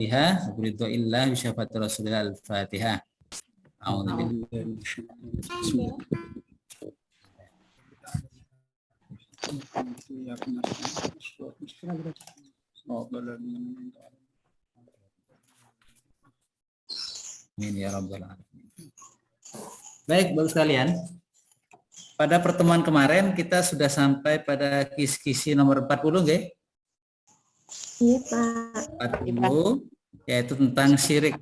Al-Fatihah, Ridho illah bisyafati Rasulillah Al-Fatihah. Amin ya rabbal alamin. Baik, Bapak sekalian. Pada pertemuan kemarin kita sudah sampai pada kisi-kisi nomor 40, nggih? Iya, Pak. 40 yaitu tentang syirik.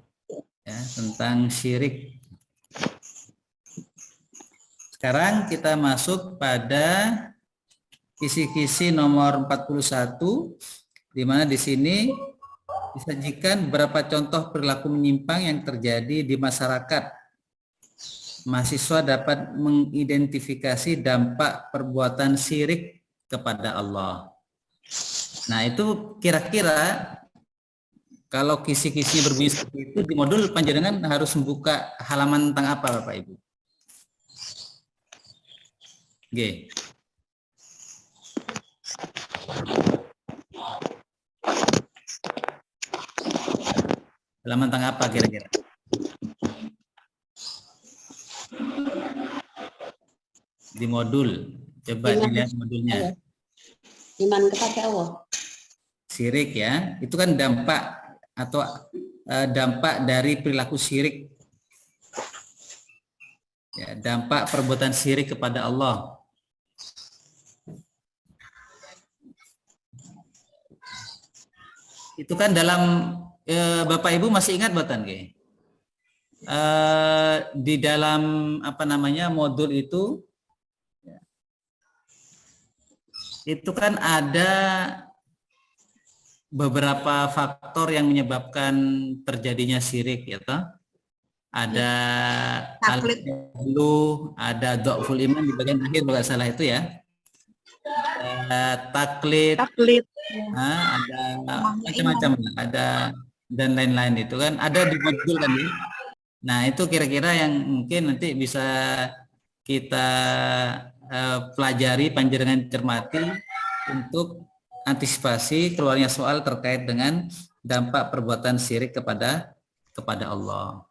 Ya, tentang syirik. Sekarang kita masuk pada kisi-kisi nomor 41, di mana di sini disajikan beberapa contoh perilaku menyimpang yang terjadi di masyarakat. Mahasiswa dapat mengidentifikasi dampak perbuatan syirik kepada Allah. Nah, itu kira-kira kalau kisi-kisi berbunyi seperti itu, di modul panjenengan harus membuka halaman tentang apa, Bapak Ibu? Oke. Halaman tentang apa kira-kira? Di modul. Coba dilihat modulnya. Iman kepada Allah. Syirik ya, itu kan dampak atau dampak dari perilaku syirik. Ya, dampak perbuatan syirik kepada Allah. Itu kan dalam Bapak Ibu masih ingat buatan nggih? Di dalam apa namanya modul itu kan ada beberapa faktor yang menyebabkan terjadinya syirik, ya toh? Ada al-jahlu, ada dhaful iman di bagian akhir kalau salah itu ya. Ada taklid, ada macam-macam, ada dan lain-lain itu kan ada di modul kan ya. Nah, itu kira-kira yang mungkin nanti bisa kita pelajari, panjenengan cermati untuk antisipasi keluarnya soal terkait dengan dampak perbuatan syirik kepada Allah.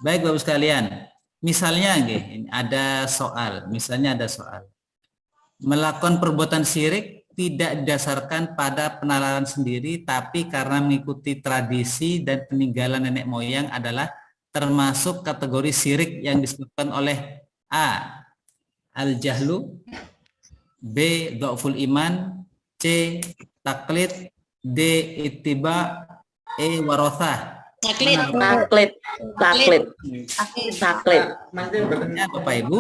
Baik Bapak sekalian, misalnya ada soal, melakukan perbuatan syirik tidak didasarkan pada penalaran sendiri, tapi karena mengikuti tradisi dan peninggalan nenek moyang adalah termasuk kategori syirik yang disebutkan oleh A. Al-jahlu, B. Dhaful iman, C. Taklid, D. Ittiba, E. Warothah. Taklid. Ya, Bapak Ibu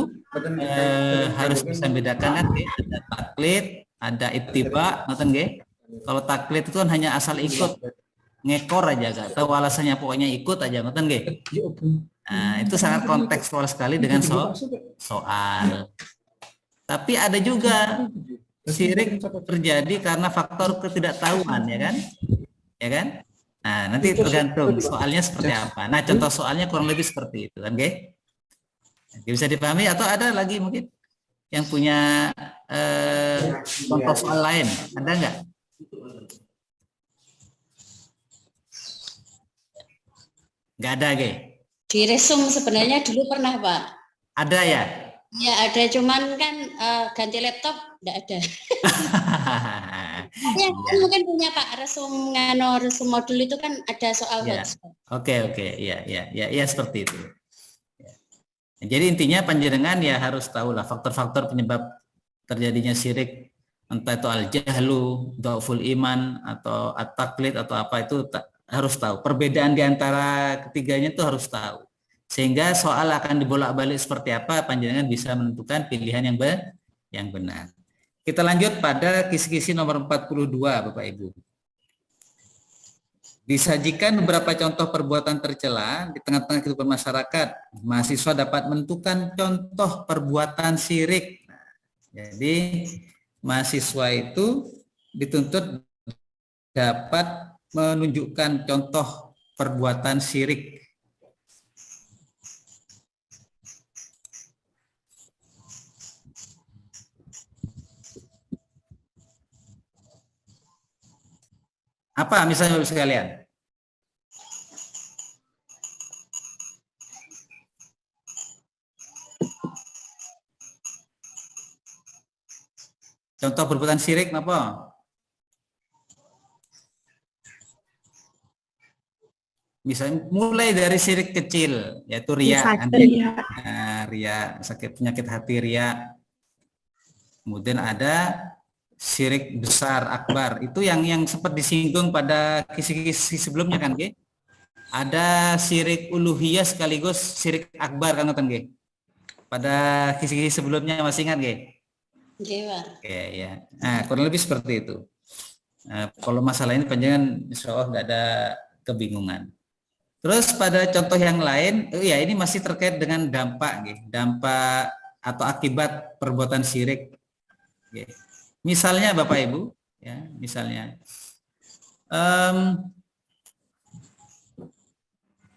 harus bisa bedakan kan, ada taklid, ada ittiba, ngerti nggih? Kalau taklid itu kan hanya asal ikut, ngekor aja, gak tahu alasannya, pokoknya ikut aja, ngerti nggih? Nah, itu sangat kontekstual sekali dengan soal. Tapi ada juga syirik terjadi karena faktor ketidaktahuan, ya kan? Ya kan? Nah, nanti tergantung soalnya seperti apa. Nah, contoh soalnya kurang lebih seperti itu, kan, Oke? Bisa dipahami atau ada lagi mungkin yang punya contoh soal lain? Ada nggak? Nggak ada, Ge? Di resum sebenarnya dulu pernah, Pak. Ada ya? Ya ada, cuman kan ganti laptop nggak ada. Ya, kan mungkin punya Pak resum modul itu kan ada soal ya. hotspot. Oke, ya seperti itu. Ya. Jadi intinya panjenengan ya harus tahu lah faktor-faktor penyebab terjadinya syirik, entah itu al-jahlu, dhaful iman, atau at-taklid atau apa, itu harus tahu. Perbedaan di antara ketiganya itu harus tahu. Sehingga soal akan dibolak-balik seperti apa, panjenengan bisa menentukan pilihan yang benar. Kita lanjut pada kisi-kisi nomor 42, Bapak Ibu. Disajikan beberapa contoh perbuatan tercela di tengah-tengah kehidupan masyarakat. Mahasiswa dapat menentukan contoh perbuatan syirik. Jadi mahasiswa itu dituntut dapat menunjukkan contoh perbuatan syirik. Apa misalnya Bapak sekalian? Contoh perbuatan syirik apa? Misalnya mulai dari syirik kecil yaitu riya, riya, sakit penyakit hati riya. Kemudian ada syirik besar akbar, itu yang sempat disinggung pada kisi-kisi sebelumnya kan, Ge? Ada syirik uluhiyah sekaligus syirik akbar kan, Ge? Pada kisi-kisi sebelumnya masih ingat, Ge? Oke, ya. Nah, kurang lebih seperti itu. Nah, kalau masalah ini panjangan insya Allah nggak ada kebingungan. Terus pada contoh yang lain, ya ini masih terkait dengan dampak, dampak atau akibat perbuatan syirik. Misalnya Bapak Ibu, ya misalnya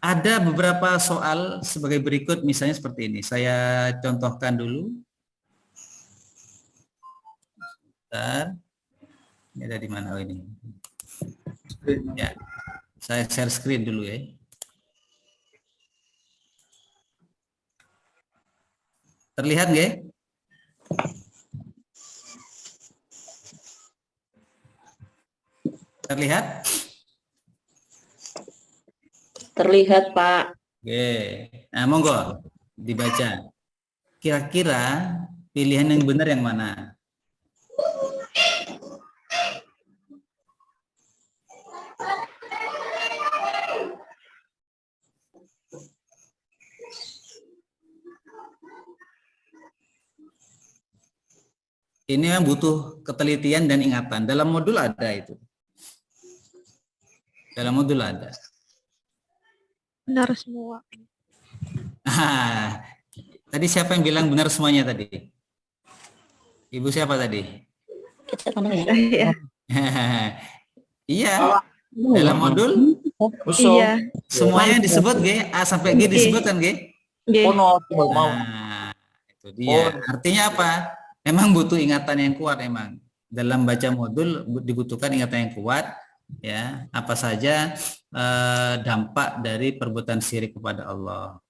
ada beberapa soal sebagai berikut, misalnya seperti ini. Saya contohkan dulu. Bentar. Ini ada di mana? Oh, ini. Ya, saya share screen dulu ya. Terlihat nggak? Terlihat? Terlihat, Pak. Oke. Nah, monggo dibaca. Kira-kira pilihan yang benar yang mana? Ini yang butuh ketelitian dan ingatan. Dalam modul ada itu. Dalam modul ada. Benar semua. Tadi siapa yang bilang benar semuanya tadi? Ibu siapa tadi? Iya. Iya. Dalam modul Iya. semuanya disebut G, A sampai G disebutkan G. Nah, itu dia. Artinya apa? Memang butuh ingatan yang kuat emang. Dalam baca modul dibutuhkan ingatan yang kuat, ya. Apa saja dampak dari perbuatan syirik kepada Allah.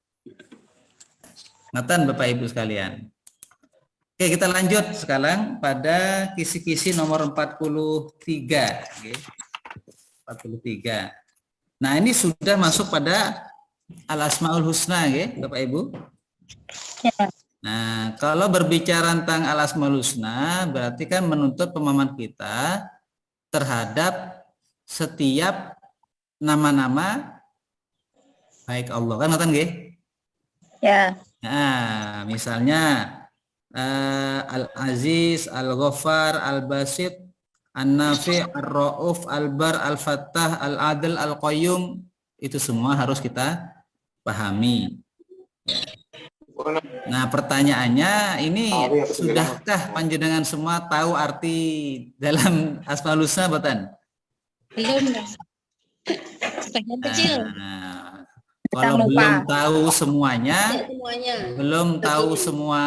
Ingatan Bapak Ibu sekalian. Oke, kita lanjut sekarang pada kisi-kisi nomor 43. Oke. 43. Nah, ini sudah masuk pada Al-Asmaul Husna, ya, Bapak Ibu. Nah, kalau berbicara tentang Al-Asmaul Husna, berarti kan menuntut pemahaman kita terhadap setiap nama-nama baik Allah, kan ngerti nggih? Ya. Nah, misalnya Al-Aziz, Al-Ghaffar, Al-Basit, An-Nafi, Ar-Ra'uf, Al-Bar, Al-Fattah, Al-Adil, Al-Qayyum, itu semua harus kita pahami. Nah, pertanyaannya ini, sudahkah panjenengan semua tahu arti dalam Asmaul Husna, Boten? Belum. Sebagian kecil. Nah, kalau belum tahu semuanya, belum tahu semua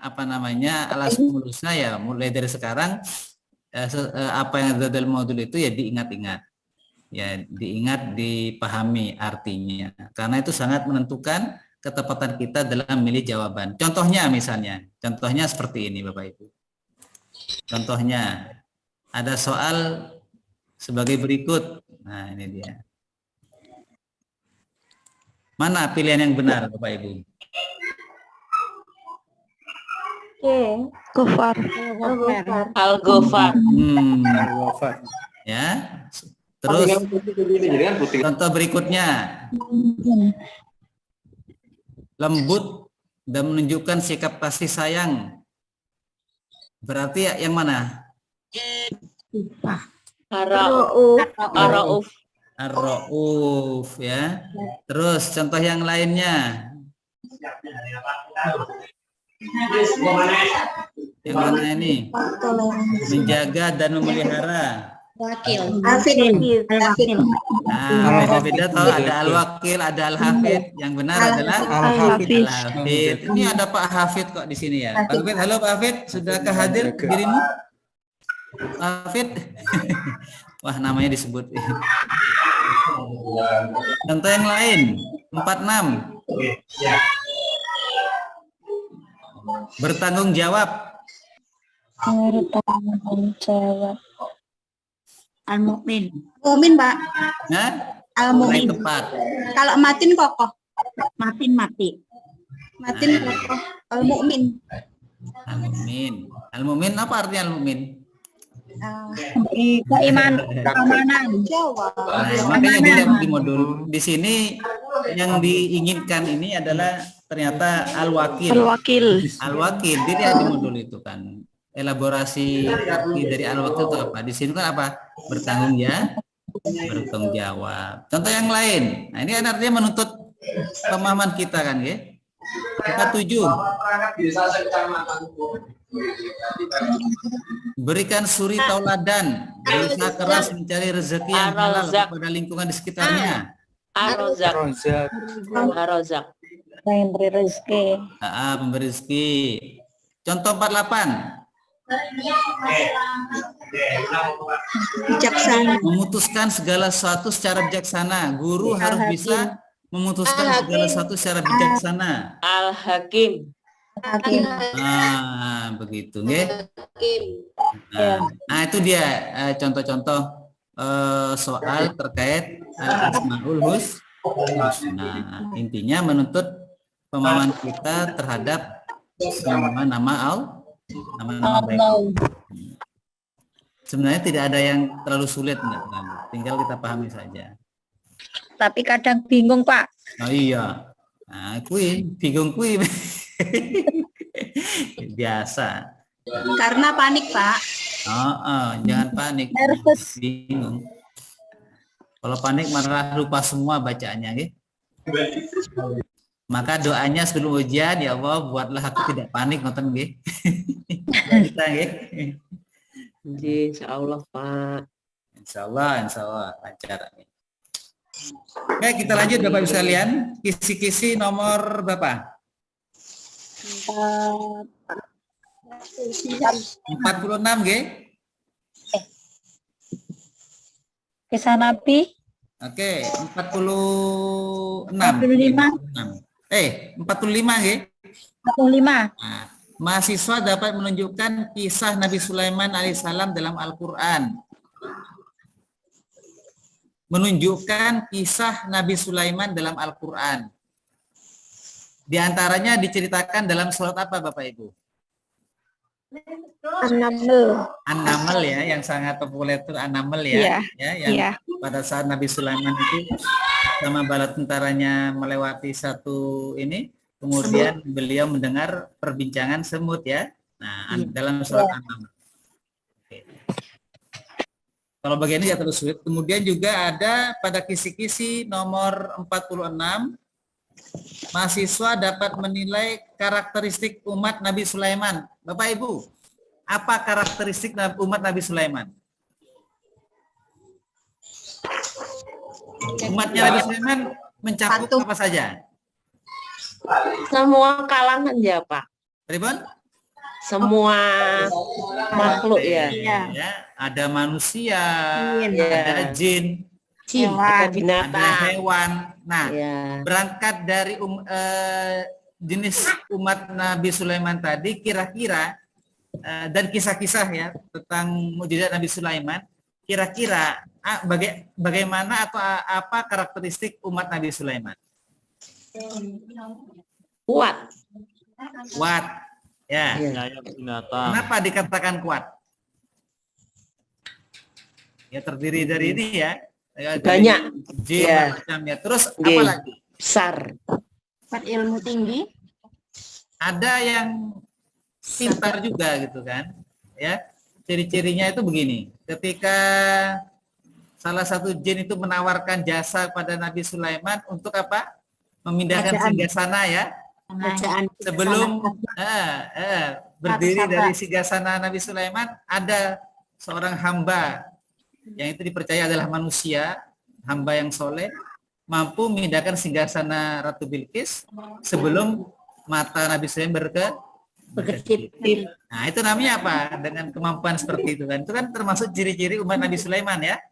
apa namanya Al-Asmaul Husna, ya mulai dari sekarang apa yang ada dalam modul itu ya diingat-ingat, ya diingat, dipahami artinya, karena itu sangat menentukan ketepatan kita dalam memilih jawaban. Contohnya misalnya, contohnya seperti ini Bapak Ibu. Contohnya ada soal sebagai berikut. Nah, ini dia. Mana pilihan yang benar Bapak Ibu? Gofar. Al-Ghafar. Ya. Terus contoh berikutnya. Lembut dan menunjukkan sikap kasih sayang. Berarti yang mana? Ar-Ra'uf. Ar-Ra'uf, ya. Terus contoh yang lainnya. Yang mana ini? Menjaga dan memelihara. Wakil. Nah, beda-beda toh, ada Al-Wakil, ada Al-Hafid. Yang benar adalah Al-Hafid. Ini ada Pak Hafid kok di sini ya. Pak Hafid, halo Pak Hafid, sudahkah hadir dirimu? Pak Hafid. Wah, namanya disebut. Contoh yang lain, 46. Bertanggung jawab. Bertanggung jawab. Al-Mu'min. Mumin, Pak. Nah, mulai Al-Mumin. tepat. Kalau matin kokoh. Matin mati. Matin kokoh. Al-Mu'min. Al-Mumin. Al-Mumin apa artinya Al-Mumin? Keamanan. Jawab. Nah, makanya dilihat di modul di sini yang diinginkan ini adalah ternyata al-wakil. Al-Wakil. Al-wakil dilihat di modul itu kan. Elaborasi arti dari al-wakil itu apa? Di sini kan apa? Bertanggung jawab. Contoh yang lain. Nah, ini kan artinya menuntut pemahaman kita kan, ya. 47. Berikan suri tauladan, berusaha keras mencari rezeki yang halal Ar-Razzaq. kepada lingkungan di sekitarnya. Ar-Razak. Ar-Razak. Yang beri rezeki. Pemberi rezeki. Contoh 48. Bijaksana. Memutuskan segala sesuatu secara bijaksana. Guru harus bisa memutuskan segala sesuatu secara bijaksana. Al-Hakim. Begitu, nggih. Nah, itu dia contoh-contoh soal terkait Asmaul Husna. Intinya menuntut pemahaman kita terhadap nama nama baik. Sebenarnya tidak ada yang terlalu sulit, tinggal kita pahami saja. Tapi kadang bingung, Pak. Oh iya. Nah, bingung biasa. Karena panik, Pak. Jangan panik. Bingung. Kalau panik malah lupa semua bacaannya, gitu. Maka doanya sebelum ujian, ya Allah, buatlah aku tidak panik, ngoten nggih. Kita nggih. Insyaallah, Pak. Insyaallah lancar. Oke, kita lanjut Bapak Ibu sekalian. Kisi-kisi nomor berapa? 46 nggih. Kisah Nabi. Oke, 45 nggih. 45. Nah, mahasiswa dapat menunjukkan kisah Nabi Sulaiman alaihissalam dalam Al-Qur'an. Menunjukkan kisah Nabi Sulaiman dalam Al-Qur'an. Di antaranya diceritakan dalam surat apa Bapak Ibu? An-Naml ya, yang sangat populer itu An-Naml ya, yang pada saat Nabi Sulaiman itu sama bala tentaranya melewati satu ini, kemudian beliau mendengar perbincangan semut ya. Nah, dalam surat An-Naml. Oke. Kalau bagian ini ya terus sulit. Kemudian juga ada pada kisi-kisi nomor 46, mahasiswa dapat menilai karakteristik umat Nabi Sulaiman. Bapak Ibu, apa karakteristik umat Nabi Sulaiman? Umatnya Nabi Sulaiman mencakup apa saja? Semua kalangan ya, Pak. Ribon? Semua makhluk ya. Ada manusia, Iya. ada jin, Ada ada binatang. hewan. Nah, Ya. berangkat dari jenis umat Nabi Sulaiman tadi, kira-kira dan kisah-kisah ya tentang mukjizat Nabi Sulaiman, kira-kira bagaimana atau apa karakteristik umat Nabi Sulaiman? Kuat. Kuat, ya. Kenapa dikatakan kuat? Ya terdiri dari ini ya. Banyak. Jin, Ya. macamnya. Terus apa Jin. lagi? Besar. Ilmu tinggi. Ada yang pintar juga gitu kan, ya. Ciri-cirinya itu begini, ketika salah satu jin itu menawarkan jasa pada Nabi Sulaiman untuk apa? Memindahkan singgasana ya. Sebelum berdiri dari singgasana Nabi Sulaiman, ada seorang hamba yang itu dipercaya adalah manusia, hamba yang soleh, mampu memindahkan singgasana Ratu Bilqis sebelum mata Nabi Sulaiman berkedip. Nah, itu namanya apa? Dengan kemampuan seperti itu kan. Itu kan termasuk ciri-ciri umat Nabi Sulaiman ya.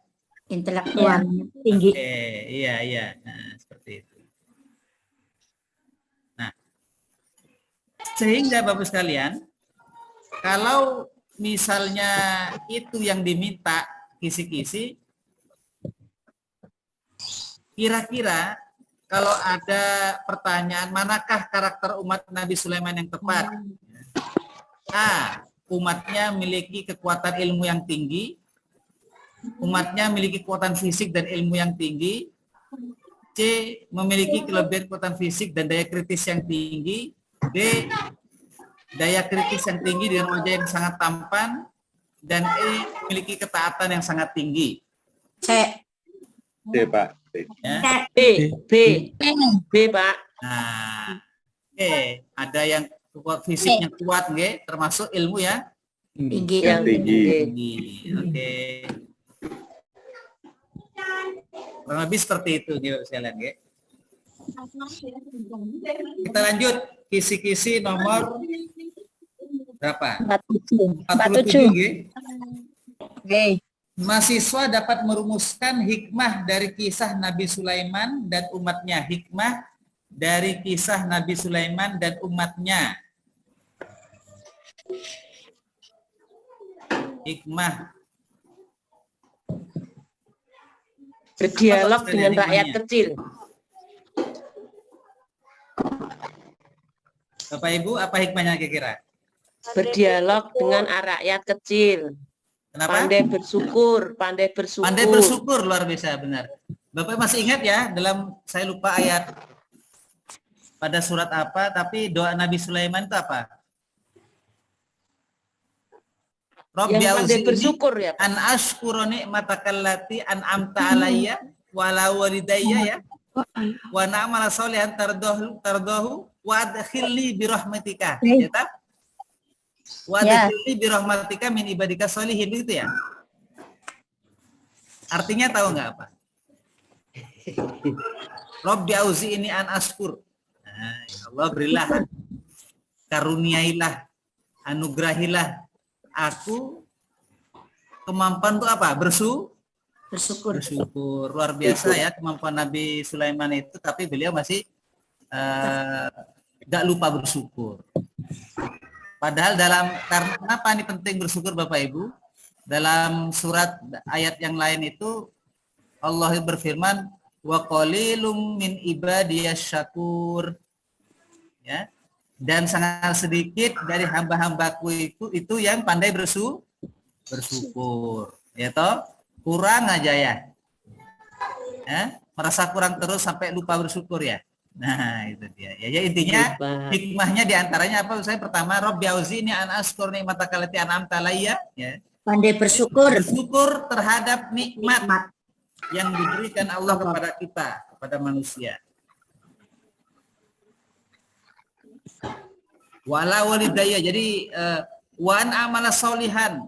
Intelektual tinggi. Iya. Nah, seperti itu. Nah, sehingga Bapak sekalian, kalau misalnya itu yang diminta kisi-kisi, kira-kira kalau ada pertanyaan manakah karakter umat Nabi Sulaiman yang tepat? A. Umatnya memiliki kekuatan ilmu yang tinggi. Umatnya memiliki kekuatan fisik dan ilmu yang tinggi. C. Memiliki kelebihan kekuatan fisik dan daya kritis yang tinggi. D. Daya kritis yang tinggi dengan wajah yang sangat tampan. Dan E. Memiliki ketaatan yang sangat tinggi. C. C, Pak. C. Ya. B, Pak. Nah, ada yang fisiknya kuat, termasuk ilmu ya Tinggi. Yang tinggi. tinggi. Oke. Kurang lebih seperti itu sekalian, Kita lanjut kisi-kisi nomor berapa? 47, 47. Oke. Mahasiswa dapat merumuskan hikmah dari kisah Nabi Sulaiman dan umatnya. Hikmah dari kisah Nabi Sulaiman dan umatnya. Hikmah. Berdialog Apa dengan hikmahnya? rakyat kecil. Bapak Ibu, apa hikmahnya kira-kira? Berdialog dengan rakyat kecil. Kenapa? Pandai bersyukur, pandai bersyukur. Pandai bersyukur, luar biasa, benar. Bapak masih ingat ya, saya lupa ayat pada surat apa, tapi doa Nabi Sulaiman itu apa? Yang pandai Rabbi bersyukur ya, Pak. an ashkura ni'matakallati an'amta alayya wa ala walidayya ya. Wa na'mala sholihan tardahu wa adkhilni bi rahmatika. Ya tak? Wa adkhilni bi rahmatika min ibadika sholihin, itu ya. Artinya tahu nggak apa? Rabbi auzi ini an askur. Nah, ya Allah, berilah, karuniailah, anugerahilah aku kemampuan untuk apa? Bersyukur. Bersyukur. Luar biasa ya kemampuan Nabi Sulaiman itu, tapi beliau masih nggak lupa bersyukur. Padahal karena kenapa ini penting bersyukur Bapak Ibu? Dalam surat ayat yang lain itu Allah berfirman, wa qalilum min ibadiyas syakur. Ya. Dan sangat sedikit dari hamba-hambaku itu yang pandai bersyukur. Ya toh? Kurang aja ya. Merasa kurang terus sampai lupa bersyukur ya. Nah, itu dia. Ya intinya hikmahnya diantaranya apa? Saya pertama, Rabbi auzini an askur ni'mataka allati an'amta alayya, ya. Pandai bersyukur. Bersyukur terhadap nikmat yang diberikan Allah kepada kita, kepada manusia. Wala walidayya. Jadi wan amala solihan.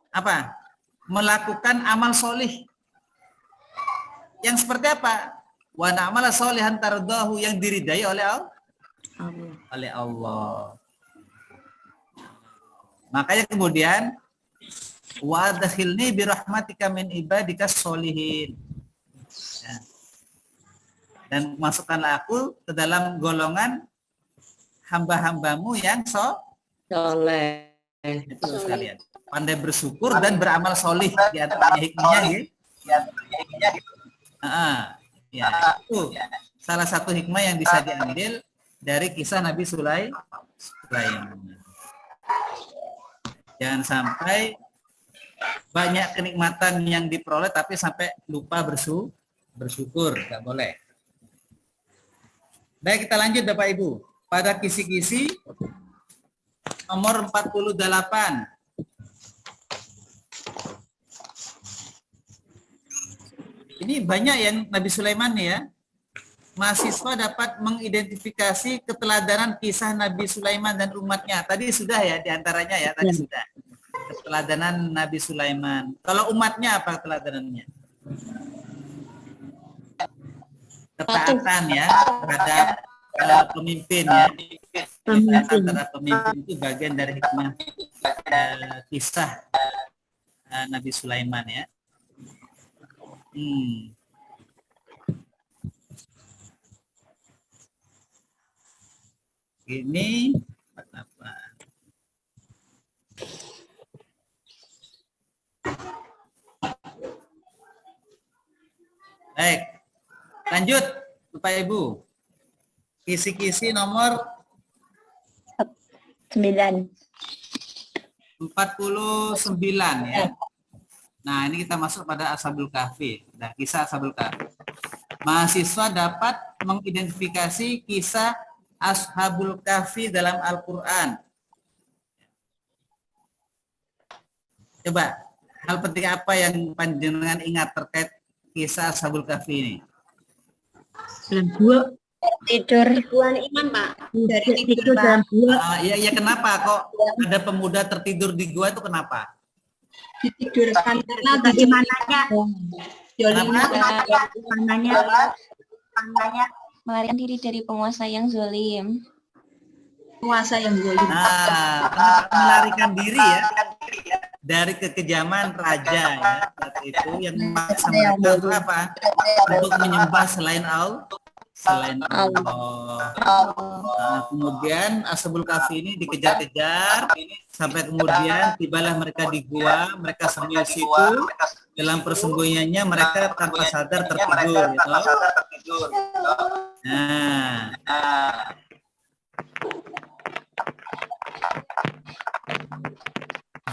Apa? Melakukan amal solih. Yang seperti apa? Wan amala solihan tardahu, yang diridai oleh Allah. Makanya kemudian wa adkhilni bi rahmatika min ibadika sholihin. Ya. Dan masukkanlah aku ke dalam golongan hamba-hambamu yang soleh. Itu sekalian. Pandai bersyukur dan beramal solih di antaranya hikmahnya. Ya, itu salah satu hikmah yang bisa diambil dari kisah Nabi Sulaiman. Jangan sampai banyak kenikmatan yang diperoleh tapi sampai lupa bersyukur, nggak boleh. Baik, kita lanjut Bapak Ibu. Pada kisi-kisi nomor 48. Ini banyak yang Nabi Sulaiman ya. Mahasiswa dapat mengidentifikasi keteladanan kisah Nabi Sulaiman dan umatnya. Tadi sudah ya diantaranya ya, tadi sudah. Keteladanan Nabi Sulaiman. Kalau umatnya apa keteladanannya? Ketaatan ya terhadap pemimpin ya. Antara pemimpin itu bagian dari hikmah kisah Nabi Sulaiman ya. Ini apa? Baik. Lanjut, Bapak Ibu. Kisi-kisi nomor 9. 49 ya. Nah, ini kita masuk pada Ashabul Kahfi. Nah, kisah Ashabul Kahfi. Mahasiswa dapat mengidentifikasi kisah Ashabul Kahfi dalam Al-Qur'an. Coba, hal penting apa yang panjenengan ingat terkait kisah Ashabul Kahfi ini? Tidur. Tuan Iman, Pak. Dari tidur dalam gua. Iya, kenapa kok ada pemuda tertidur di gua itu kenapa? Tidur karena bagaimananya Mananya melarikan diri dari penguasa yang zalim. penguasa yang zalim. Nah, melarikan diri ya dari kekejaman raja ya saat itu yang memaksa mereka untuk apa? Untuk menyembah selain Allah. Nah, kemudian Ashabul Kahfi ini dikejar-kejar sampai kemudian tibalah mereka di gua, mereka sambil situ dalam persembunyiannya mereka tanpa sadar tertidur gitu. Nah,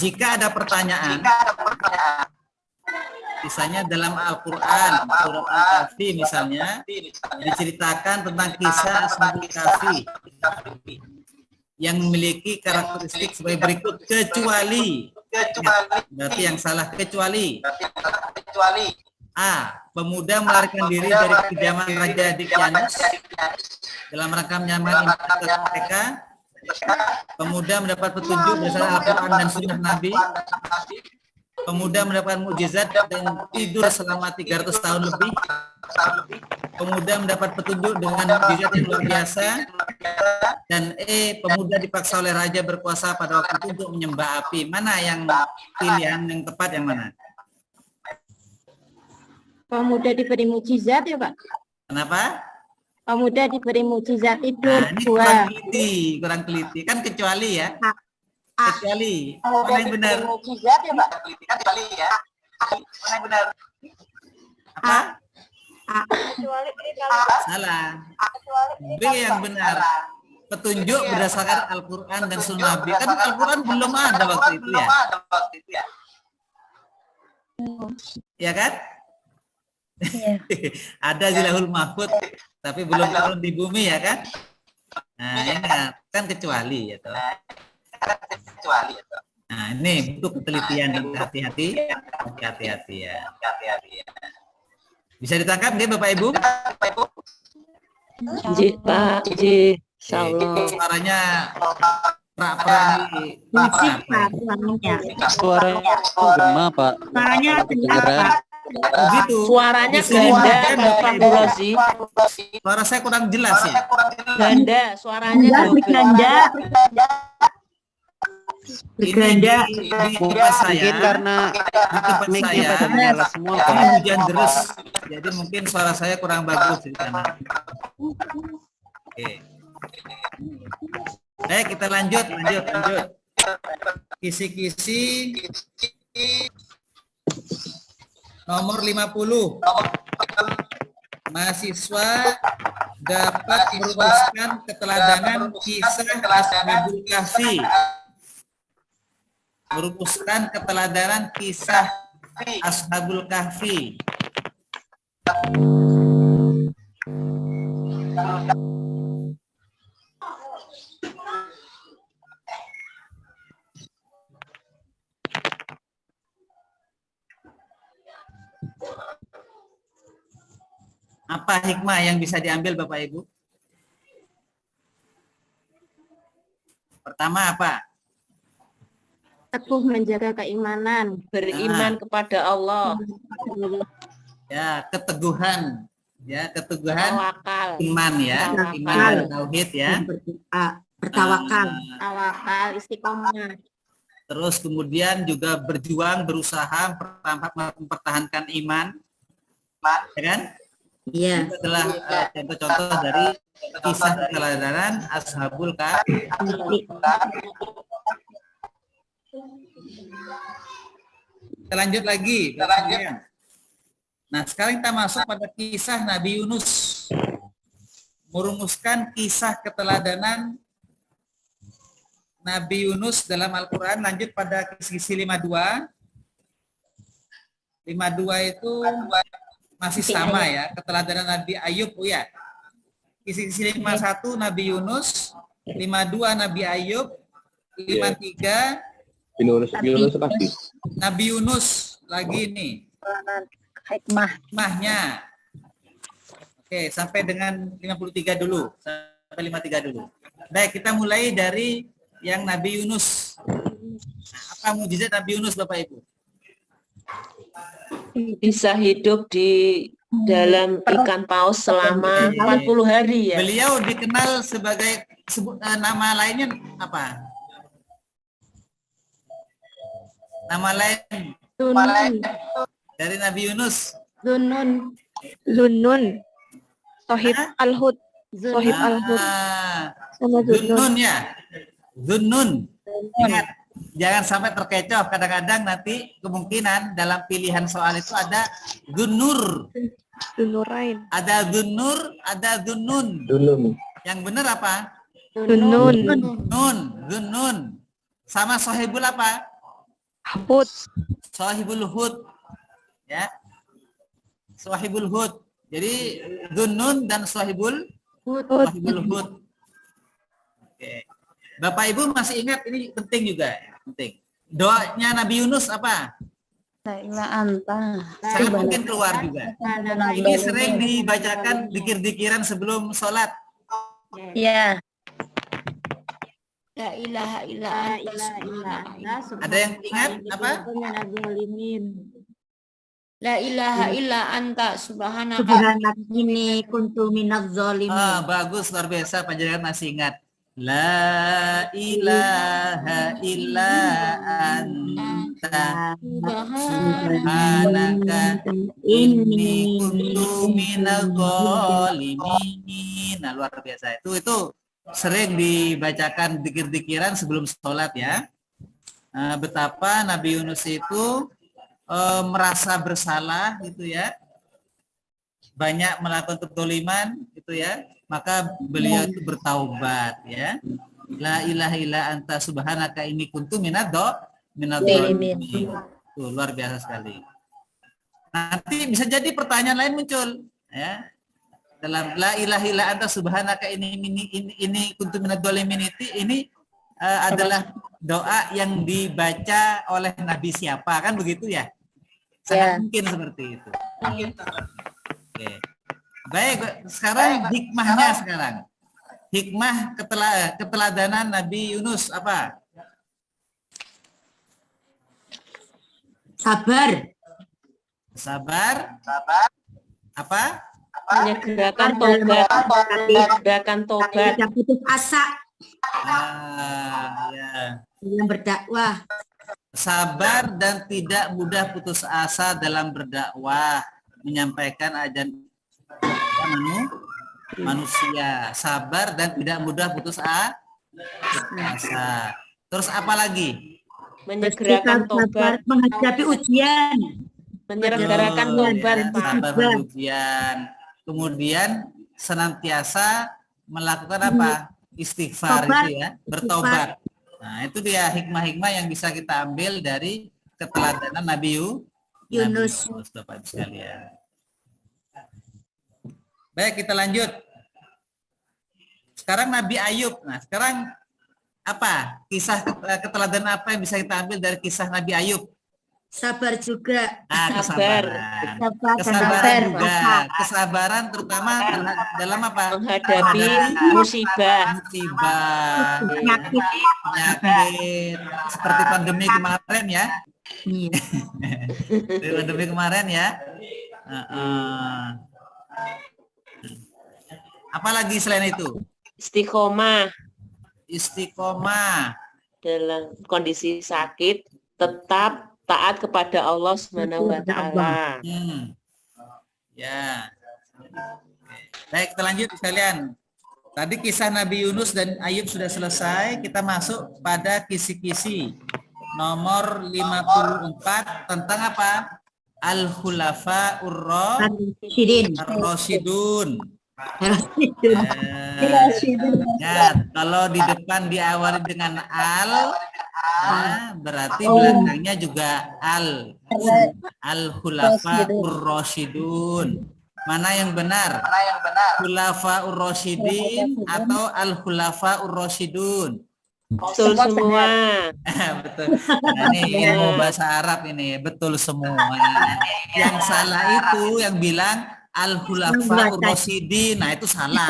jika ada pertanyaan, misalnya dalam Al-Quran, surat Al-Kahfi misalnya, diceritakan tentang kisah Ashabul Kahfi yang memiliki karakteristik sebagai berikut, kecuali. Berarti yang salah, kecuali. A. Pemuda melarikan diri dari kekejaman Raja Dicyanus dalam rangka menyelamatkan mereka. Pemuda mendapat petunjuk berdasarkan Al-Quran dan Sunnah Nabi. Pemuda mendapatkan mukjizat dan tidur selama 300 tahun lebih. Pemuda mendapat petunjuk dengan mukjizat yang luar biasa. Dan pemuda dipaksa oleh raja berkuasa pada waktu itu untuk menyembah api. Mana yang pilihan yang tepat, yang mana? Pemuda diberi mukjizat ya Pak? Kenapa? Pemuda diberi mukjizat tidur. Nah, ini kurang teliti. Kan kecuali ya. Kecuali. Mana yang benar? Mukjizat ya Pak? Kecuali ya. Mana yang benar? Apa? Salah. B yang benar. Petunjuk berdasarkan Al-Quran dan Sunnah Nabi. Kan Al-Quran belum ada waktu itu ya. Ya kan? Ada di Lauhul Mahfuz, tapi belum turun di bumi ya kan? Nah, ingat kan kecuali ya toh. Nah, ini butuh ketelitian, hati-hati ya. Bisa ditangkap nggak Bapak Ibu? Pak, insyaallah. Suaranya Suaranya gema, Pak. Suaranya kedengeran. Begitu. Suaranya ganda, Bapak Burosi. Suara saya kurang jelas ya. Ganda, suaranya Ganda. Ini di tempat saya. Mungkin karena Di tempat mic-nya pada saya. menyala semua, Pak. Ini hujan deras. Jadi mungkin suara saya kurang bagus di sana. Oke. Kita lanjut. Kisi-kisi nomor 50. Mahasiswa dapat merumuskan keteladanan kisah Ashabul Kahfi. Merumuskan keteladanan kisah Ashabul Kahfi. Apa hikmah yang bisa diambil Bapak Ibu? Pertama apa? Teguh menjaga keimanan. beriman kepada Allah, Ya, keteguhan. Ya, keteguhan tawakal, iman ya. Tawakal. Iman dan tauhid ya. Bertawakal. Tawakal, istiqomah. Terus kemudian juga berjuang, berusaha mempertahankan iman. Ya kan? Iya. Itu adalah contoh-contoh dari kisah keteladanan Ashabul Kahfi. Kita lanjut lagi. Nah, sekarang kita masuk pada kisah Nabi Yunus. Merumuskan kisah keteladanan Nabi Yunus dalam Al-Quran. Lanjut pada kisi-kisi 52. 52 itu masih sama ya, keteladanan Nabi Ayub. Oh ya, kisi-kisi 51 Nabi Yunus, 52 Nabi Ayub, 53 Nabi Yunus lagi nih. Hikmahnya. Oke, sampai dengan 53 dulu. Sampai 53 dulu. Baik, kita mulai dari yang Nabi Yunus. Nah, apa mukjizat Nabi Yunus, Bapak Ibu? Bisa hidup di dalam ikan paus selama 40 hari ya. Beliau dikenal sebagai nama lainnya apa? Nama lain dari Nabi Yunus. Zunnun. Sohib Al-Hud. Sohib Al-Hud. Sama Zunnun ya. Zunnun. Ingat, jangan sampai terkecoh. Kadang-kadang nanti kemungkinan dalam pilihan soal itu ada Zunnur. Zunnurain. Ada Zunnur, ada Zunnun. Yang benar apa? Zunnun. Zunnun. Sama Sohibul apa? Hud. Sohibul Hud. Ya. Sohibul Hud. Jadi Zunnun dan Sohibul Hud. Oke. Bapak Ibu masih ingat, ini penting juga, penting. Doanya Nabi Yunus apa? Sangat mungkin keluar juga. Ini sering dibacakan dikir-dikiran sebelum sholat. Iya. La ilaha illa anta. Ada yang ingat apa? La ilaha illa anta subhanaka. Subhanak ini kuntu minaz zalimin. Bagus, luar biasa, panjenengan masih ingat. La ilaha illa anta subhanaka inni kuntu minaz zalimin. Nah, luar biasa. Itu sering dibacakan dikir-dikiran sebelum sholat ya. Betapa Nabi Yunus itu merasa bersalah gitu ya, banyak melakukan kezaliman gitu ya, maka beliau itu bertaubat ya. La ilaha illa anta subhanaka inni kuntu minadz zalimin. Tuh, luar biasa sekali. Nanti bisa jadi pertanyaan lain muncul ya. Dalam la ilaha illa anta subhanaka ini kuntu minadz zalimin ini adalah doa yang dibaca oleh Nabi siapa, kan begitu ya? Sangat mungkin seperti itu. Oke. Baik, sekarang hikmahnya sekarang. Hikmah keteladanan Nabi Yunus apa? Sabar. Apa? Menyegerakan tobat. Menyegerakan tobat. Tidak putus asa. Ya. Dalam berdakwah. Sabar dan tidak mudah putus asa dalam berdakwah, menyampaikan ajaran manusia. Sabar dan tidak mudah putus asa. Terus apa lagi? Menyegerakan tobat. Menghadapi ujian. Menyegerakan tobat. Sabar ujian. Kemudian senantiasa melakukan apa? Istighfar itu ya, bertobat. Nah, itu dia hikmah-hikmah yang bisa kita ambil dari keteladanan Nabi Yunus, Bapak Ibu sekalian. Baik, kita lanjut. Sekarang Nabi Ayub. Nah, sekarang apa? Kisah keteladanan apa yang bisa kita ambil dari kisah Nabi Ayub? Sabar juga. Kesabaran. Kesabaran juga. Kesabaran terutama dalam apa? Menghadapi musibah. Penyakit. Seperti pandemi kemarin ya. Pandemi kemarin ya. Apalagi selain itu? Istiqomah. Dalam kondisi sakit tetap taat kepada Allah Subhanahu wa taala. Ya. Baik, kita lanjut sekalian. Tadi kisah Nabi Yunus dan Ayub sudah selesai, kita masuk pada kisi-kisi nomor 54 tentang apa? Al-khulafa Sidin. ar-rasyidun. Sidin. Ya, kalau di depan diawali dengan al, nah, berarti belakangnya juga al. Al-khulafa ar-rasyidun. Mana yang benar? Khulafa ar-rasyidin atau al-khulafa ar-rasyidun? Betul semua. Betul. Nah, ini ilmu bahasa Arab ini, betul semua. Yang salah itu yang bilang al-khulafa ar-rasyidin. Nah, itu salah.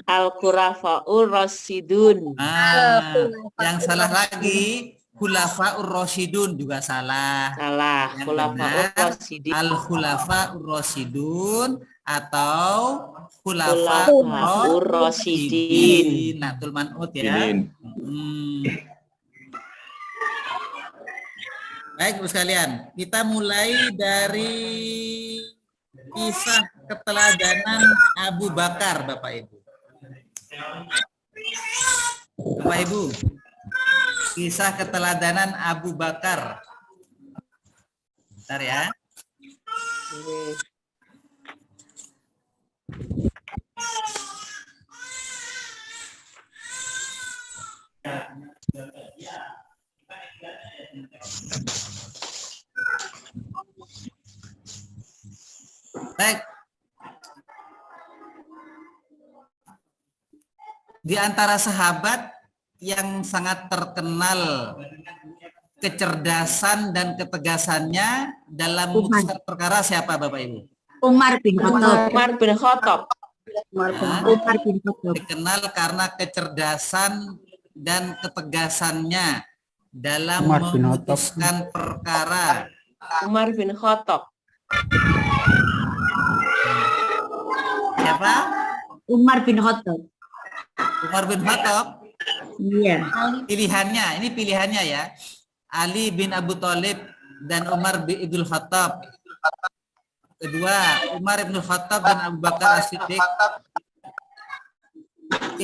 Al-Khulafaur Rasyidun. Nah, yang salah lagi khulafa ar-rasyidun juga salah. Salah. Yang Khulafaur benar, Rasyidin. al-khulafa ar-rasyidun atau khulafa Khulafaur Rasyidin. Nah, tul man'ut ya. Baik, Ibu sekalian, kita mulai dari kisah keteladanan Abu Bakar, Bapak Ibu. Bapak Ibu, kisah keteladanan Abu Bakar. Bentar ya. Baik. Di antara sahabat yang sangat terkenal kecerdasan dan ketegasannya dalam memutuskan perkara siapa Bapak Ibu? Umar bin Khattab. Umar bin Khattab. Umar bin Khattab. Dikenal karena kecerdasan dan ketegasannya dalam memutuskan perkara. Umar bin Khattab. Siapa? Umar bin Khattab. Umar bin Khattab. Iya. Pilihannya, ini pilihannya ya. Ali bin Abu Thalib dan Umar bin Ibnu Khattab. Kedua, Umar bin Khattab dan Abu Bakar As-Siddiq. B.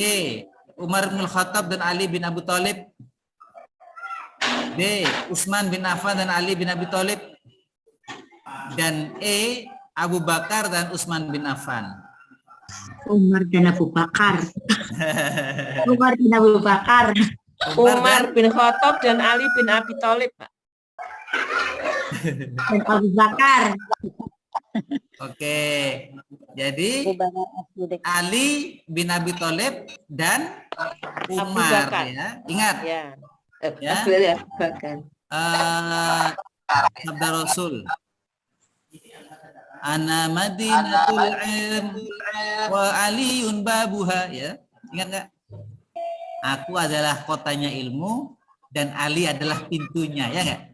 Umar bin Khattab dan Ali bin Abu Thalib. B. Utsman bin Affan dan Ali bin Abi Thalib. Dan E. Abu Bakar dan Utsman bin Affan. Umar dan Abu Bakar. Umar bin Abu Bakar. Umar bin Khattab dan Ali bin Abi Thalib, Pak. Dan Abu Bakar. Oke. Jadi Ali bin Abi Thalib dan Umar Bakar. ya. Ingat. Ya. Ya. Bahkan. Sabda Rasul. Ana Madinatul Ilm wa Aliun babuha ya. Ingat enggak? Aku adalah kotanya ilmu dan Ali adalah pintunya, ya enggak?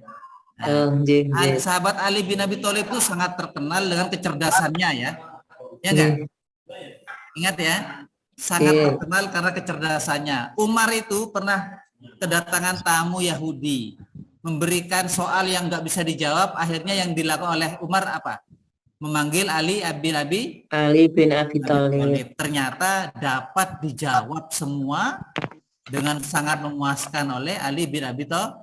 Sahabat Ali bin Abi Thalib itu sangat terkenal dengan kecerdasannya ya. Ya enggak? Ingat ya. Sangat terkenal karena kecerdasannya. Umar itu pernah kedatangan tamu Yahudi, memberikan soal yang enggak bisa dijawab, akhirnya yang dilakukan oleh Umar apa? Memanggil Ali bin Abi Thalib. Ternyata dapat dijawab semua dengan sangat memuaskan oleh Ali bin Abi Thalib.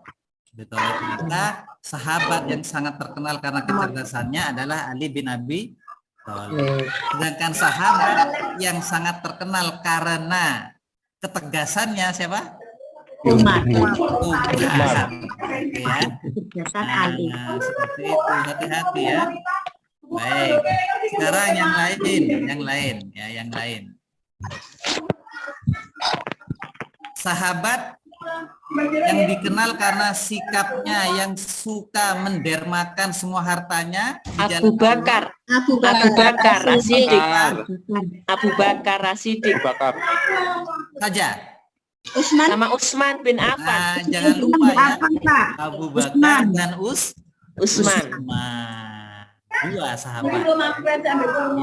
Ternyata sahabat yang sangat terkenal karena kecerdasannya adalah Ali bin Abi Thalib. Sedangkan sahabat yang sangat terkenal karena ketegasannya siapa? Umar. Ya. Kecerdasan Ali. Nah, seperti itu, hati-hati ya. Baik, sekarang yang lain. Sahabat yang dikenal karena sikapnya yang suka mendermakan semua hartanya. Abu Bakar. Abu Bakar As-Siddiq. Abu Bakar As-Siddiq. Saja. Utsman. Sama Utsman bin Affan. Nah, jangan lupa ya. Abu Bakar Utsman. dan Utsman. Dua sahabat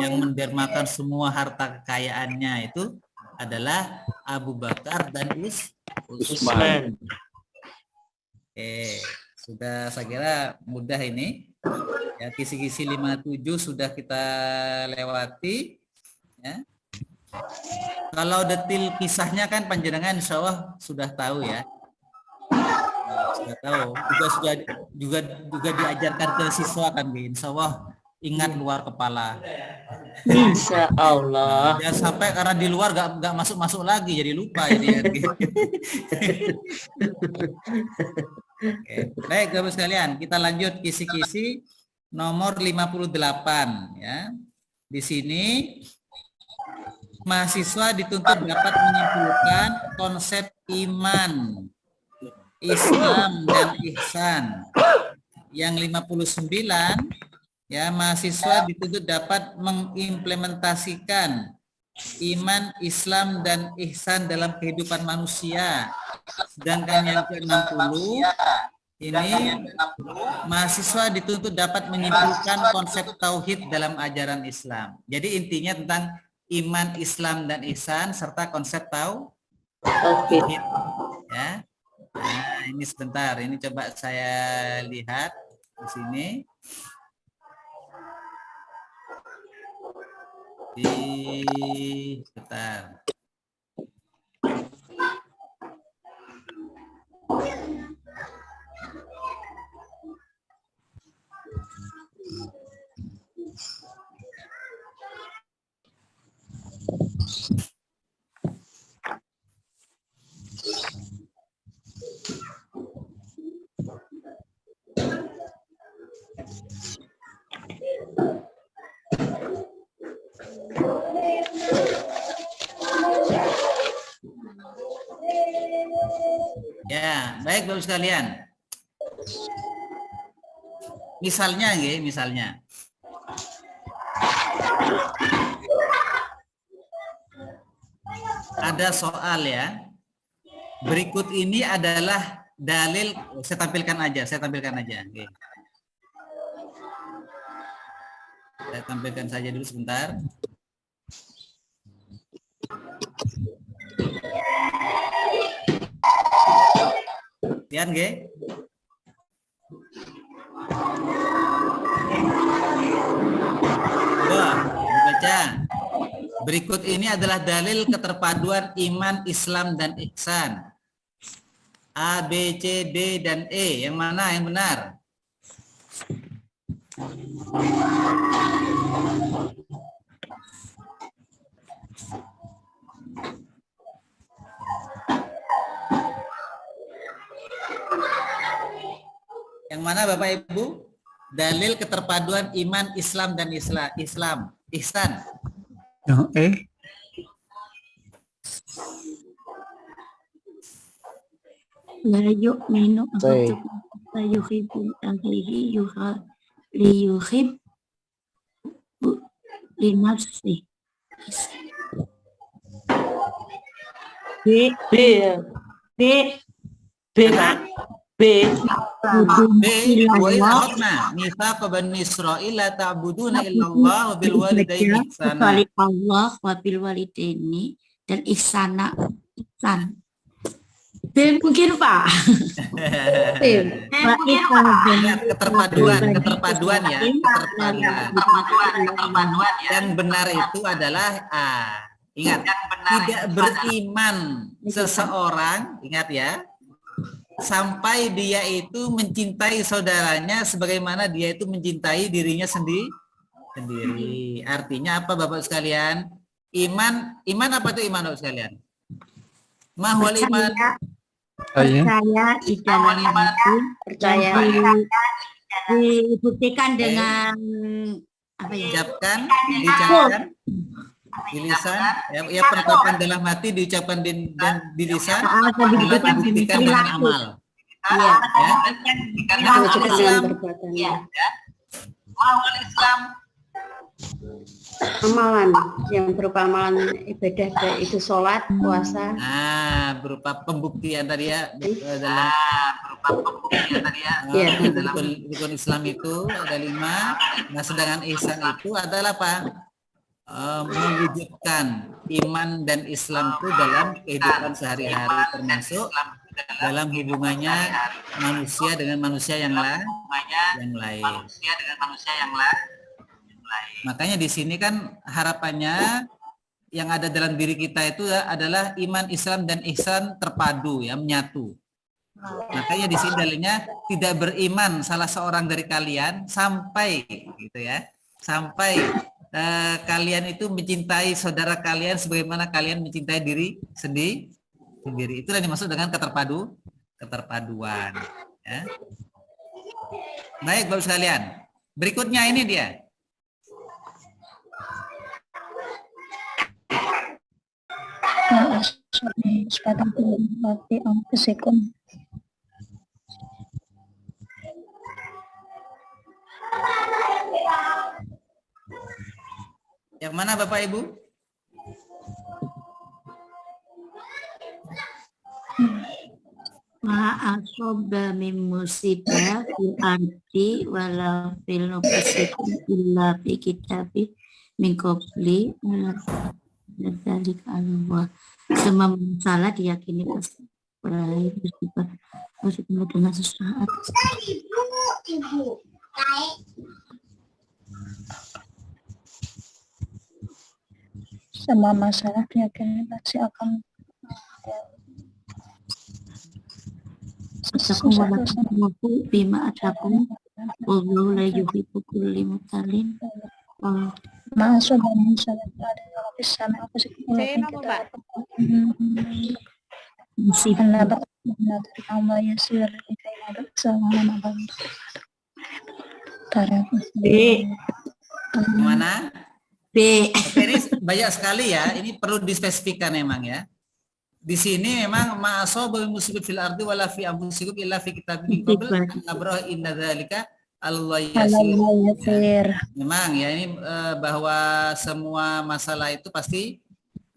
yang mendermakan semua harta kekayaannya itu adalah Abu Bakar dan Utsman. Sudah saya kira mudah ini. Ya, kisi-kisi 57 sudah kita lewati. Ya. Kalau detil kisahnya kan panjenengan insya Allah sudah tahu ya. Nggak tahu. Juga diajarkan ke siswa kan, insya Allah ingat luar kepala. Insya Allah. Jangan sampai karena di luar nggak masuk lagi jadi lupa jadi. Oke. Baik Bapak sekalian, kita lanjut kisi-kisi nomor 58 ya. Di sini mahasiswa dituntut dapat menyimpulkan konsep iman, Islam dan ihsan. Yang 59 ya, mahasiswa dituntut dapat mengimplementasikan iman, Islam dan ihsan dalam kehidupan manusia. Sedangkan yang ke-60 ini mahasiswa dituntut dapat menyimpulkan konsep tauhid dalam ajaran Islam. Jadi intinya tentang iman, Islam dan ihsan serta konsep tauhid ya. Nah, ini sebentar, ini coba saya lihat di sini. Sebentar. Ya, baik Bapak sekalian. Misalnya ada soal ya. Berikut ini adalah dalil, saya tampilkan aja. Oke. Saya tampilkan saja dulu sebentar. Lihat nggih? Baca. Berikut ini adalah dalil keterpaduan iman, Islam dan ihsan. A, B, C, D dan E. Yang mana yang benar? Yang mana Bapak Ibu? Dalil keterpaduan iman, Islam dan ihsan. Yang E. La yu'minu Baik. la yuhibbu akhihi liyuhib li nafsi. B B ya. B B kan? B. Wa idh akhadna mitsaqa bani Israil la ta'buduna illallah wa bil walidayni ihsana. Kecuali Allah wa bil walidaini dan ihsan. B mungkin Pak. Keterpaduan ya. Keterpaduan yang benar itu adalah A. Ingat, tidak beriman seseorang, ingat ya, sampai dia itu mencintai saudaranya sebagaimana dia itu mencintai dirinya sendiri. Artinya apa Bapak sekalian? Iman apa itu iman Bapak sekalian? Mahwal iman. Percaya di dalam itu, Percaya. dibuktikan dengan apa ya? Diucapkan di lisan, ya penetapan dalam hati diucapkan dan di lisan, dibuktikan dengan amal. Iya. Ya. Karena Islam, Amalan yang berupa amalan ibadah baik itu sholat, puasa. Berupa pembuktian tadi ya dalam rukun Islam itu ada 5. Nah, sedangkan ihsan itu adalah apa? Mewujudkan iman dan Islam itu dalam kehidupan sehari-hari, termasuk dalam hubungannya manusia dengan manusia yang lain. Makanya di sini kan harapannya yang ada dalam diri kita itu adalah iman, Islam dan ihsan terpadu ya, menyatu. Makanya di sini dalilnya tidak beriman salah seorang dari kalian sampai gitu ya, sampai kalian itu mencintai saudara kalian sebagaimana kalian mencintai diri sendiri. Itulah yang dimaksud dengan keterpaduan. Ya. Baik, Bapak sekalian. Berikutnya ini dia. Yang mana Bapak Ibu? Ma'asobba min musibah fil ardi wala fil nufsikum illa fi kitabih min qabli dzalik Allah. Semua masalah diyakini pasti berakhir bersifat positif dengan sesaat. Semua masalah diyakini pasti akan Atakum walakum bima atakum wallahu la yuhibbu kulli mutalin. masuk dan misalnya ada yang bisa aku sih Musibah dari Allah ya sir kayak ada sama abang taraf Mana? B. Oke, ini banyak sekali ya. Ini perlu dispesifikkan memang ya. Di sini memang ma'asoba musibah fil ardi wala fi anfusikum illa fi kitabin qabl an nabra'a inna dzalika Allah yasir. Memang ya ini bahwa semua masalah itu pasti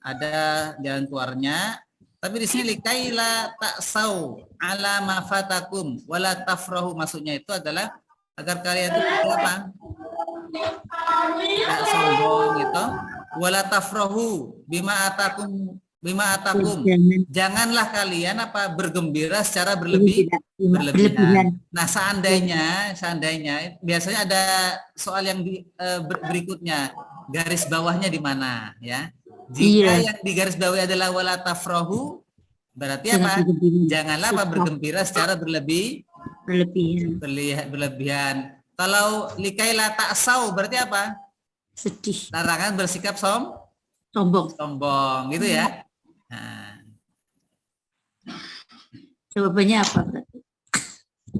ada jalan keluarnya. Tapi di sini likaila ta'sau ala ma fatakum wala tafrahu, maksudnya itu adalah agar kalian itu apa? Tak sombong gitu. Wala tafrahu bima atakum. Janganlah kalian apa bergembira secara berlebihan. Nah, seandainya biasanya ada soal yang berikutnya, garis bawahnya di mana ya? Jika yang di garis bawah adalah wala tafrahu, berarti apa? Janganlah apa bergembira secara berlebihan. Kalau likaila ta'sau berarti apa? Sedih. Larangan bersikap sombong gitu ya. Nah. Jawabannya apa?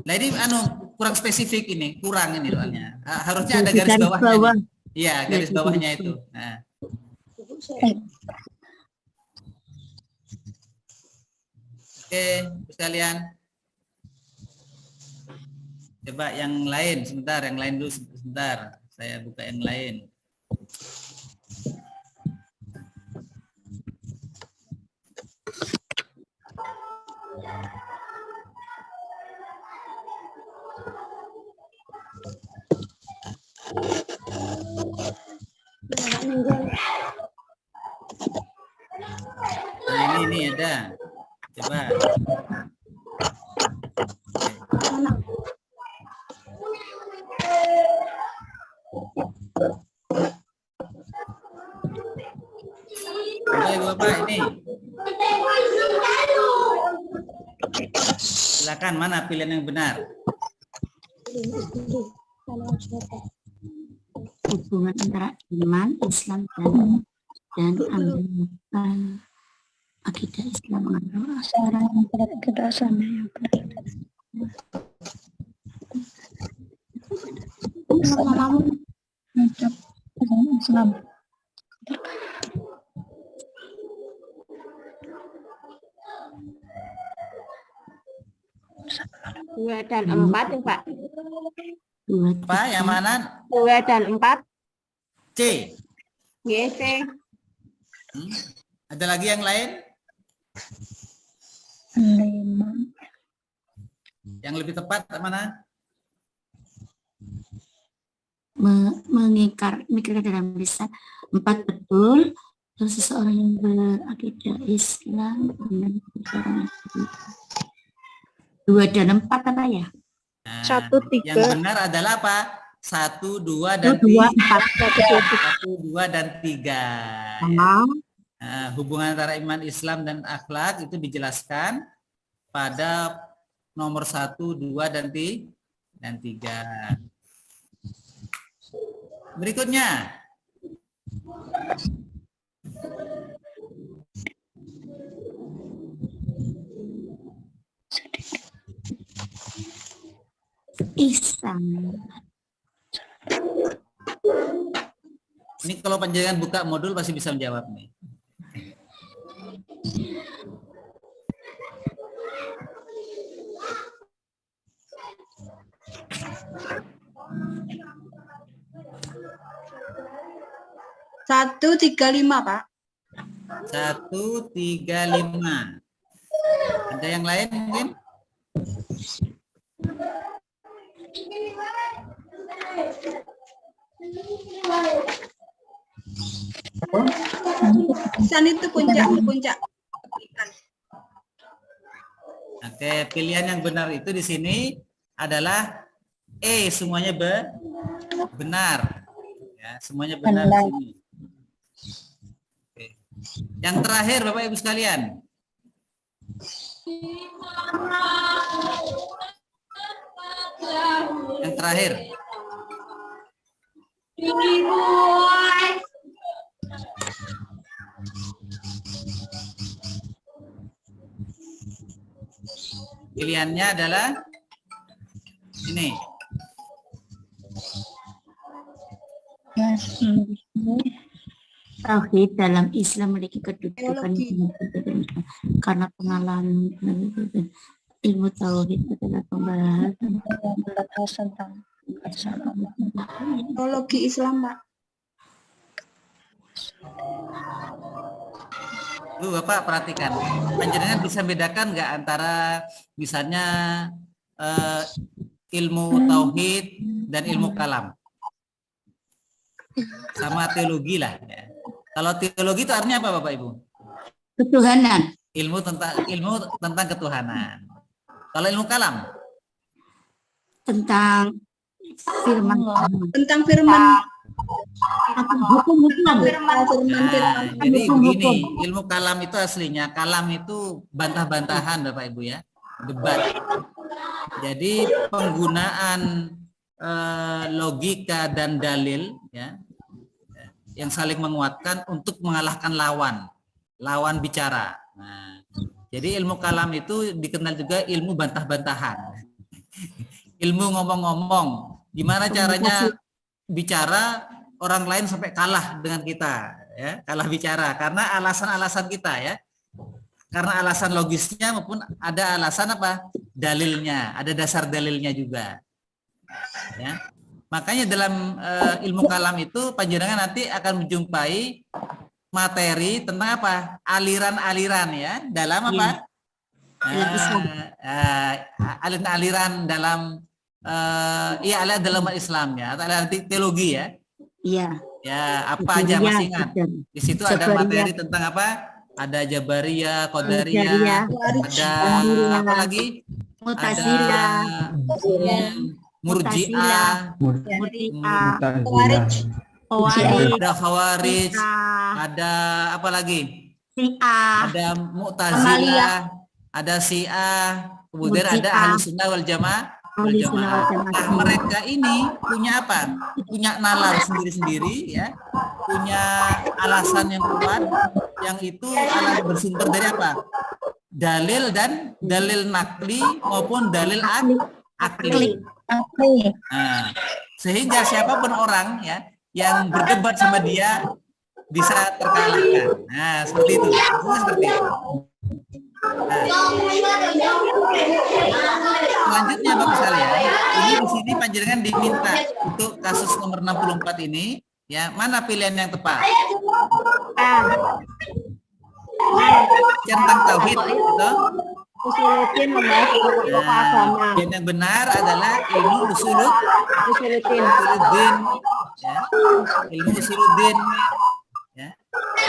Nah ini kurang spesifik ini, kurang ini soalnya. Harusnya ada garis bawahnya. Iya, garis bawahnya itu. Nah. Oke, sekalian. Coba yang lain sebentar, yang lain dulu sebentar. Saya buka yang lain. Nah, ini ada. Coba. Bapak ini. Silakan, mana pilihan yang benar? Hubungan antara iman, Islam dan akidah Islam dengan seorang yang kedasan yang benar. Islam. 2 dan 4 ya Pak. Pak, yang mana? 2 dan 4. C. C. Ada lagi yang lain? 5. Yang lebih tepat mana? Mikir dalam lisan 4 betul. Terus seseorang yang berakidah Islam dan seseorang 2 dan 4 apa ya? Nah, 1, 3. Yang benar adalah apa? 1, 2 dan 2, 1, 2 dan 3. Ya. Nah, hubungan antara iman Islam dan akhlak itu dijelaskan pada nomor 1, 2, dan 3. Berikutnya. Ihsan. Ini kalau panjenengan buka modul pasti bisa menjawab nih. Satu, 35, Pak. 135. Ada yang lain mungkin? Ihsan itu puncak. Oke, pilihan yang benar itu di sini adalah E, semuanya benar. Ya, semuanya benar di sini. Oke. Yang terakhir Bapak Ibu sekalian. Yang terakhir. Pilihannya adalah ini. Tauhid dalam Islam memiliki kedudukan karena pengalaman ilmu tauhid adalah pembahasan tentang Allah. Teologi Islam, Pak. Bapak perhatikan, panjenengan bisa bedakan nggak antara misalnya ilmu tauhid dan ilmu kalam, sama teologi lah. Ya. Kalau teologi itu artinya apa Bapak Ibu? ketuhanan. Ilmu tentang ketuhanan. Kalau ilmu kalam? Tentang firman. Tentang firman. Hukum-hukum. Jadi begini, ilmu kalam itu aslinya, kalam itu bantah-bantahan Bapak Ibu ya, debat. Jadi penggunaan logika dan dalil ya, yang saling menguatkan untuk mengalahkan lawan bicara. Nah, jadi ilmu kalam itu dikenal juga ilmu bantah-bantahan, ilmu ngomong-ngomong, gimana caranya bicara orang lain sampai kalah dengan kita, ya, kalah bicara karena alasan-alasan kita ya, karena alasan logisnya maupun ada alasan apa, dalilnya, ada dasar dalilnya juga, ya. Makanya dalam ilmu kalam itu panjenengan nanti akan menjumpai materi tentang apa, aliran-aliran ya, dalam apa, aliran-aliran dalam aliran dalam Islam ya, atau aliran teologi ya. Iya. Ya, apa aja masih ingat? Di situ ada materi tentang apa? Ada Jabariyah, Qadariyah, ada apa lagi? Mu'tazilah, Murji'ah, ada Khawarij, ada apa lagi? Ada Mu'tazilah, ada Syiah, kemudian ada Ahlussunnah wal Jamaah. Nah, mereka ini punya apa? Punya nalar sendiri-sendiri ya, punya alasan yang kuat, yang itu alasan bersumber dari apa? Dalil dan dalil nakli maupun dalil akli. Nah, sehingga siapapun orang ya yang berdebat sama dia bisa terkalahkan. Nah, seperti itu. Seperti itu. Nah, selanjutnya Bapak sekalian, ini di sini panjenengan diminta untuk kasus nomor 64 ini, ya, mana pilihan yang tepat? Tentang tauhid, gitu. Pilihan yang benar adalah ilmu usuluddin, ya, ilmu usuluddin. Ya.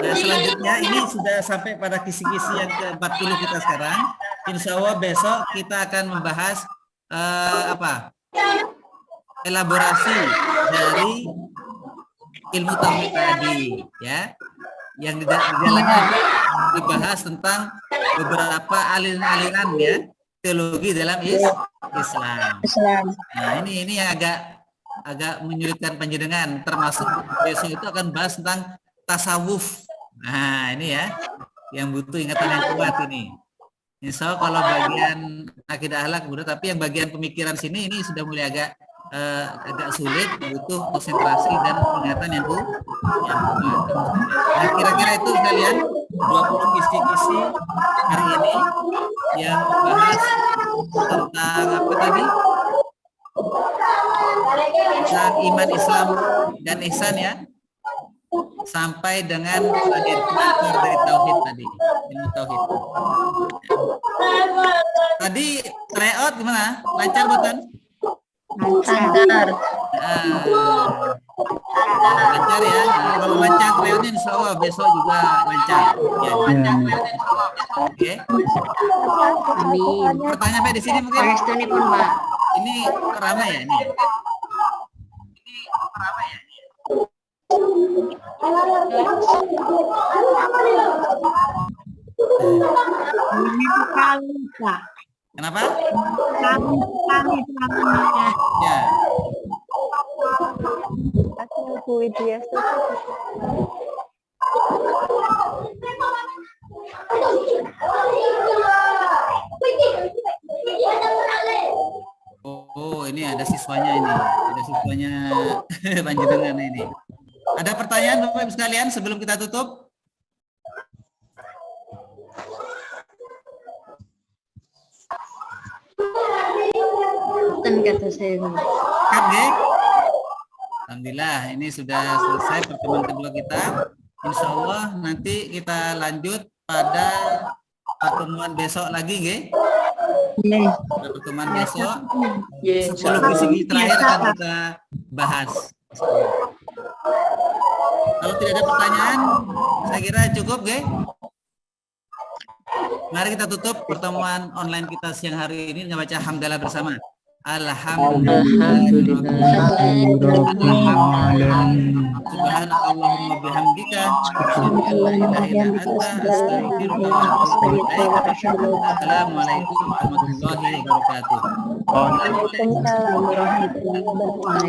Nah, selanjutnya ini sudah sampai pada kisi-kisi yang ke-40 kita sekarang. Insya Allah besok kita akan membahas elaborasi dari ilmu tauhid tadi, ya, yang di dalamnya dibahas tentang beberapa aliran-aliran ya, teologi dalam Islam. Islam. Nah, ini yang agak menyulitkan panjenengan, termasuk besok itu akan bahas tentang tasawuf. Nah, ini ya yang butuh ingatan yang kuat ini. Insya Allah kalau bagian akidah akhlak mudah, tapi yang bagian pemikiran sini ini sudah mulai agak sulit, butuh konsentrasi dan ingatan yang kuat. Nah, kira-kira itu kalian 20 kisi-kisi hari ini yang bahas tentang apa tadi? Tentang iman, Islam dan ihsan ya. Sampai dengan terakhir akar dari tauhid tadi, ilmu tauhid. Tadi tryout gimana? Lancar bukan? Lancar. Lancar ya. Nah, kalau lancar tryoutnya insya Allah besok juga lancar. Ya, lancar tryoutnya insya Allah besok. Oke. Amin. Pertanyaan Pak di sini mungkin. Pangestunipun, Pak. Ini ramai ya ini. Kenapa? Ya. Aku Widya Oh, ini ada siswanya ini. Ada siswanya panjenengan ini. Ada pertanyaan Bapak Ibu sekalian sebelum kita tutup? Kata saya. Kan, Gek? Alhamdulillah, ini sudah selesai pertemuan kedua kita. Insya Allah nanti kita lanjut pada pertemuan besok lagi, Gek. Pada pertemuan besok, 10 kisi terakhir akan kita bahas. Kalau tidak ada pertanyaan, saya kira cukup, Gek. Mari kita tutup pertemuan online kita siang hari ini dengan baca hamdalah bersama. Subhanallahumma bihamdika Assalamualaikum warahmatullahi wabarakatuh. Waalaikumsalam warahmatullahi wabarakatuh.